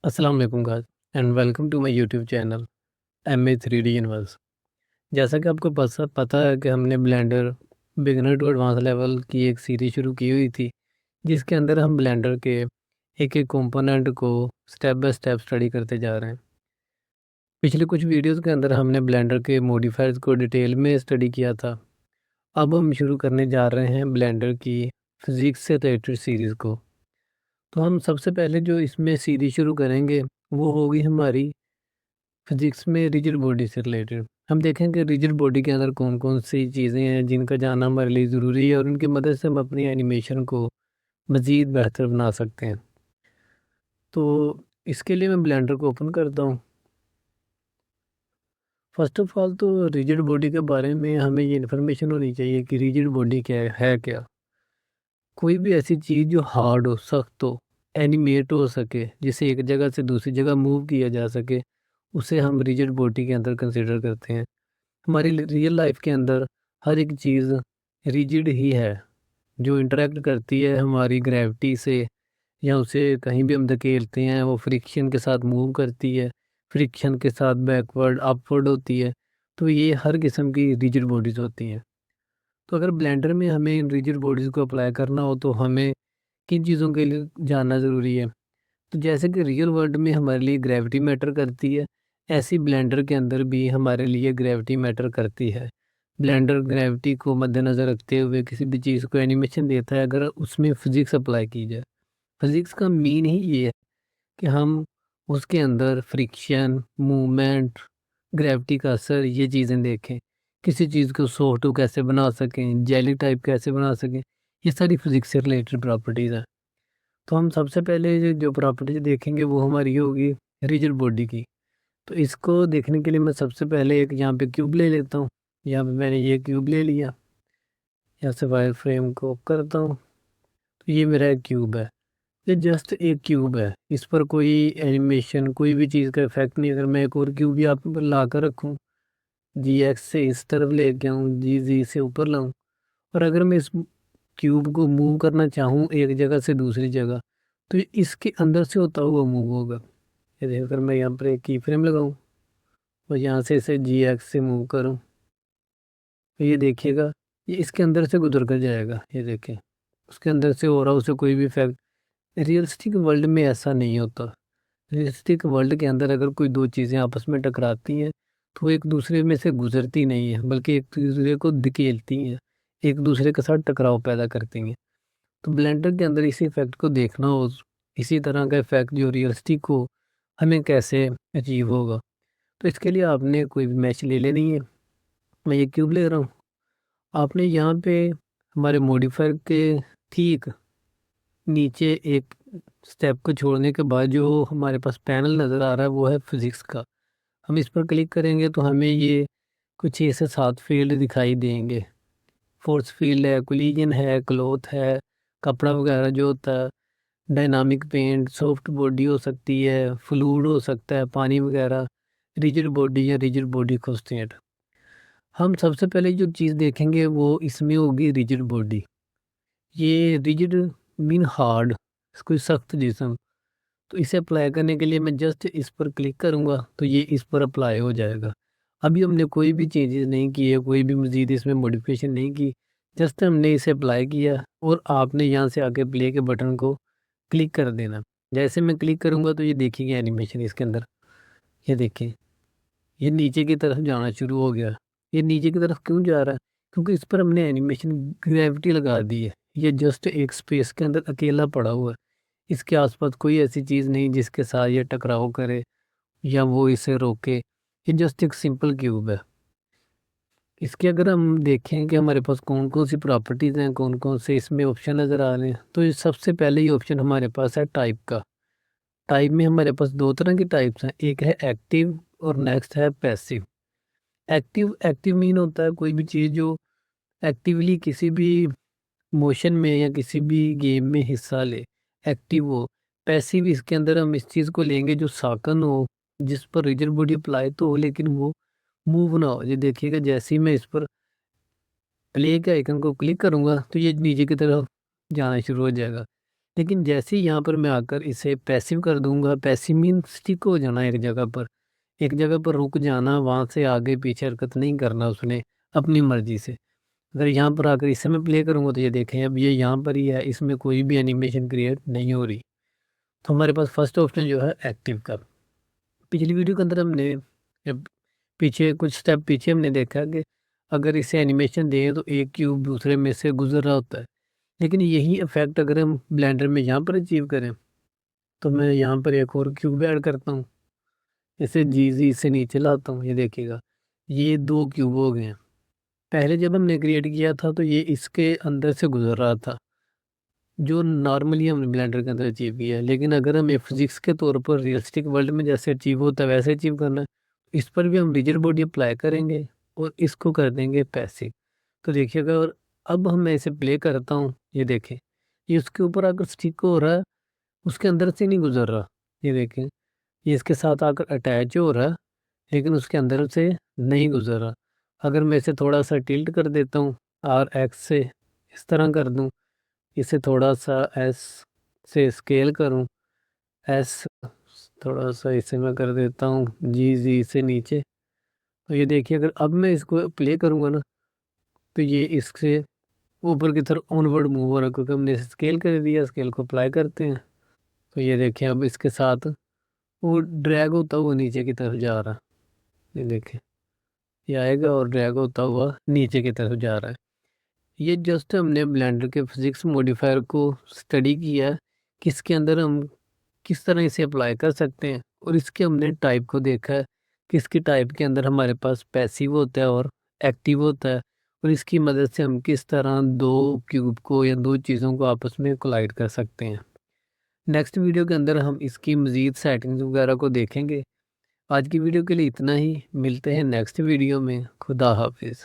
अस्सलाम वालेकुम guys and welcome to my YouTube channel MA 3D universe. जैसा कि आपको पता है कि हमने Blender beginner to advance level की एक सीरीज शुरू की हुई थी, जिसके अंदर हम ब्लेंडर के एक एक कंपोनेंट को स्टेप बाय स्टेप स्टडी करते जा रहे हैं। पिछले कुछ वीडियोस के अंदर हमने ब्लेंडर के मॉडिफायर्स को डिटेल में स्टडी किया था। अब हम शुरू करने जा रहे हैं ब्लेंडर की फिजिक्स से रिलेटेड सीरीज़ को। तो हम सबसे पहले जो इसमें सीरीज शुरू करेंगे वो होगी हमारी फिजिक्स में रिजिड बॉडी से रिलेटेड। हम देखेंगे रिजिड बॉडी के अंदर कौन कौन सी चीज़ें हैं जिनका जानना हमारे लिए ज़रूरी है और उनकी मदद से हम अपनी एनिमेशन को मज़ीद बेहतर बना सकते हैं। तो इसके लिए मैं ब्लेंडर को ओपन करता हूँ। फर्स्ट ऑफ ऑल तो रिजिड बॉडी के बारे में हमें ये इन्फॉर्मेशन होनी चाहिए कि रिजिड बॉडी क्या है क्या। कोई भी ऐसी चीज़ जो हार्ड हो, सख्त हो, एनिमेट हो सके, जिसे एक जगह से दूसरी जगह मूव किया जा सके, उसे हम रिजिड बॉडी के अंदर कंसिडर करते हैं। हमारी रियल लाइफ के अंदर हर एक चीज़ रिजिड ही है, जो इंटरेक्ट करती है हमारी ग्रेविटी से या उसे कहीं भी हम धकेलते हैं वो फ्रिक्शन के साथ मूव करती है, फ्रिक्शन के साथ बैकवर्ड अपवर्ड होती है। तो ये हर किस्म की रिजिड बॉडीज़ होती हैं। तो अगर ब्लेंडर में हमें इन रिजिड बॉडीज़ को अप्लाई करना हो तो हमें किन चीज़ों के लिए जानना ज़रूरी है। तो जैसे कि रियल वर्ल्ड में हमारे लिए ग्रेविटी मैटर करती है, ऐसी ब्लेंडर के अंदर भी हमारे लिए ग्रेविटी मैटर करती है। ब्लेंडर ग्रेविटी को मद्देनज़र रखते हुए किसी भी चीज़ को एनिमेशन देता है अगर उसमें फिज़िक्स अप्लाई की जाए। फिज़िक्स का मीन ही ये है कि हम उसके अंदर फ्रिक्शन, मूवमेंट, ग्रेविटी का असर ये चीज़ें देखें। किसी चीज़ को सॉफ्ट कैसे बना सकें, जेली टाइप कैसे बना सकें, ये सारी फिज़िक्स से रिलेटेड प्रॉपर्टीज़ हैं। तो हम सबसे पहले जो प्रॉपर्टीज देखेंगे वो हमारी ये होगी रिजिड बॉडी की। तो इसको देखने के लिए मैं सबसे पहले एक यहाँ पे क्यूब ले लेता हूँ। यहाँ पे मैंने ये क्यूब ले लिया। यहाँ से वायर फ्रेम को ऑफ करता हूँ। तो ये मेरा एक क्यूब है। ये जस्ट एक क्यूब है, इस पर कोई एनिमेशन कोई भी चीज़ का इफेक्ट नहीं। अगर मैं एक और क्यूब यहाँ पर ला कर रखूँ, GX से इस तरफ लेके आऊँ, GZ से ऊपर लाऊँ, और अगर मैं इस क्यूब को मूव करना चाहूँ एक जगह से दूसरी जगह, तो ये इसके अंदर से होता हुआ मूव होगा। ये देखो, अगर मैं यहाँ पर एक की फ्रेम लगाऊँ और यहाँ से इसे GX से मूव करूँ, तो ये देखिएगा ये इसके अंदर से गुजर कर जाएगा। ये देखें, उसके अंदर से हो रहा, उसे कोई भी इफेक्ट। रियलिस्टिक वर्ल्ड में ऐसा नहीं होता। रियलिस्टिक वर्ल्ड के अंदर अगर कोई दो चीज़ें आपस में टकराती हैं तो वो एक दूसरे में से गुजरती नहीं है, बल्कि एक दूसरे को धकेलती हैं, एक दूसरे के साथ टकराव पैदा करती हैं। तो ब्लेंडर के अंदर इसी इफेक्ट को देखना हो, इसी तरह का इफेक्ट जो रियलिस्टिक हो, हमें कैसे अचीव होगा। तो इसके लिए आपने कोई भी मैश ले लेनी है। मैं ये क्यूब ले रहा हूँ। आपने यहाँ पे हमारे मॉडिफायर के ठीक नीचे एक स्टेप को छोड़ने के बाद जो हमारे पास पैनल नज़र आ रहा है वो है फिज़िक्स का। हम इस पर क्लिक करेंगे तो हमें ये कुछ 6 से 7 फील्ड दिखाई देंगे। फोर्स फील्ड है, कोलिजन है, क्लॉथ है, कपड़ा वगैरह जो होता है, डायनामिक पेंट, सॉफ्ट बॉडी हो सकती है, फ्लूइड हो सकता है, पानी वगैरह, रिजिड बॉडी या रिजिड बॉडी कंस्ट्रेंट। हम सबसे पहले जो चीज़ देखेंगे वो इसमें होगी रिजिड बॉडी। ये रिजिड मीन हार्ड, कोई सख्त जिस्म। तो इसे अप्लाई करने के लिए मैं जस्ट इस पर क्लिक करूँगा तो ये इस पर अप्लाई हो जाएगा। अभी हमने कोई भी चेंजेस नहीं किए, कोई भी मज़ीद इसमें मॉडिफिकेशन नहीं की, जस्ट हमने इसे अप्लाई किया और आपने यहाँ से आके प्ले के बटन को क्लिक कर देना। जैसे मैं क्लिक करूँगा तो ये देखिए एनिमेशन इसके अंदर, ये देखें, ये नीचे की तरफ जाना शुरू हो गया। ये नीचे की तरफ क्यों जा रहा है? क्योंकि इस पर हमने एनिमेशन ग्रेविटी लगा दी है। ये जस्ट एक स्पेस के अंदर अकेला पड़ा हुआ है। इसके आस-पास कोई ऐसी चीज़ नहीं जिसके साथ ये टकराव करे या वो इसे रोके। ये जस्ट एक सिंपल क्यूब है। इसके अगर हम देखें कि हमारे पास कौन-कौन सी प्रॉपर्टीज़ हैं, कौन-कौन से इसमें ऑप्शन नज़र आ रहे हैं, तो ये सबसे पहले ये ऑप्शन हमारे पास है टाइप का। टाइप में हमारे पास 2 तरह की टाइप्स हैं, एक है एक्टिव और नेक्स्ट है पैसिव। एक्टिव एक्टिव मीन होता है कोई भी चीज़ जो एक्टिवली किसी भी मोशन में या किसी भी गेम में हिस्सा ले, एक्टिव हो। पैसिव इसके अंदर हम इस चीज़ को लेंगे जो साकन हो, जिस पर रिजिड बॉडी अप्लाई तो हो लेकिन वो मूव ना हो। ये देखिएगा जैसे ही मैं इस पर प्ले के आइकन को क्लिक करूँगा तो ये नीचे की तरफ जाना शुरू हो जाएगा। लेकिन जैसे ही यहाँ पर मैं आकर इसे पैसिव कर दूंगा, पैसिव मीन स्टिक हो जाना एक जगह पर, एक जगह पर रुक जाना, वहाँ से आगे पीछे हरकत नहीं करना उसने अपनी मर्जी से। अगर यहाँ पर आकर इसे मैं प्ले करूँगा तो ये देखें अब ये यहाँ पर ही है, इसमें कोई भी एनिमेशन क्रिएट नहीं हो रही। तो हमारे पास फर्स्ट ऑप्शन जो है एक्टिव का। पिछली वीडियो के अंदर हमने जब पीछे कुछ स्टेप पीछे हमने देखा कि अगर इसे एनिमेशन दें तो एक क्यूब दूसरे में से गुजर रहा होता है। लेकिन यही इफेक्ट अगर हम ब्लेंडर में यहाँ पर अचीव करें तो मैं यहाँ पर एक और क्यूब ऐड करता हूँ, इसे जी से नीचे लाता हूँ, ये देखिएगा ये 2 क्यूब हो गए हैं। पहले जब हमने क्रिएट किया था तो ये इसके अंदर से गुजर रहा था, जो नॉर्मली हमने ब्लेंडर के अंदर अचीव किया है। लेकिन अगर हमें फिजिक्स के तौर पर रियलिस्टिक वर्ल्ड में जैसे अचीव होता है वैसे अचीव करना है, इस पर भी हम रिजिड बॉडी अप्लाई करेंगे और इसको कर देंगे पैसिव। तो देखिएगा, और अब हम मैं इसे प्ले करता हूँ, ये देखें ये उसके ऊपर आकर स्टिक हो रहा है, उसके अंदर से नहीं गुजर रहा। ये देखें ये इसके साथ आकर अटैच हो रहा है लेकिन उसके अंदर से नहीं गुजर रहा। अगर मैं इसे थोड़ा सा टिल्ट कर देता हूँ आर एक्स से, इस तरह कर दूँ, इसे थोड़ा सा एस से स्केल करूँ, एस थोड़ा सा इसे मैं कर देता हूँ जी से नीचे, तो ये देखिए अगर अब मैं इसको प्ले करूँगा ना तो ये इससे ऊपर की तरफ ऑनवर्ड मूव हो रहा है, क्योंकि हमने स्केल कर दिया। स्केल को अप्लाई करते हैं तो ये देखिए अब इसके साथ वो ड्रैग होता हुआ नीचे की तरफ जा रहा है। ये देखें ये आएगा और ड्रैग होता हुआ नीचे की तरफ जा रहा है। ये जस्ट हमने ब्लेंडर के फिजिक्स मॉडिफायर को स्टडी किया है कि इसके अंदर हम किस तरह इसे अप्लाई कर सकते हैं, और इसके हमने टाइप को देखा है कि इसकी टाइप के अंदर हमारे पास पैसिव होता है और एक्टिव होता है, और इसकी मदद से हम किस तरह दो क्यूब को या दो चीज़ों को आपस में कोलाइड कर सकते हैं। नेक्स्ट वीडियो के अंदर हम इसकी मज़ीद सेटिंग्स वगैरह को देखेंगे। आज की वीडियो के लिए इतना ही, मिलते हैं नेक्स्ट वीडियो में। खुदा हाफिज़।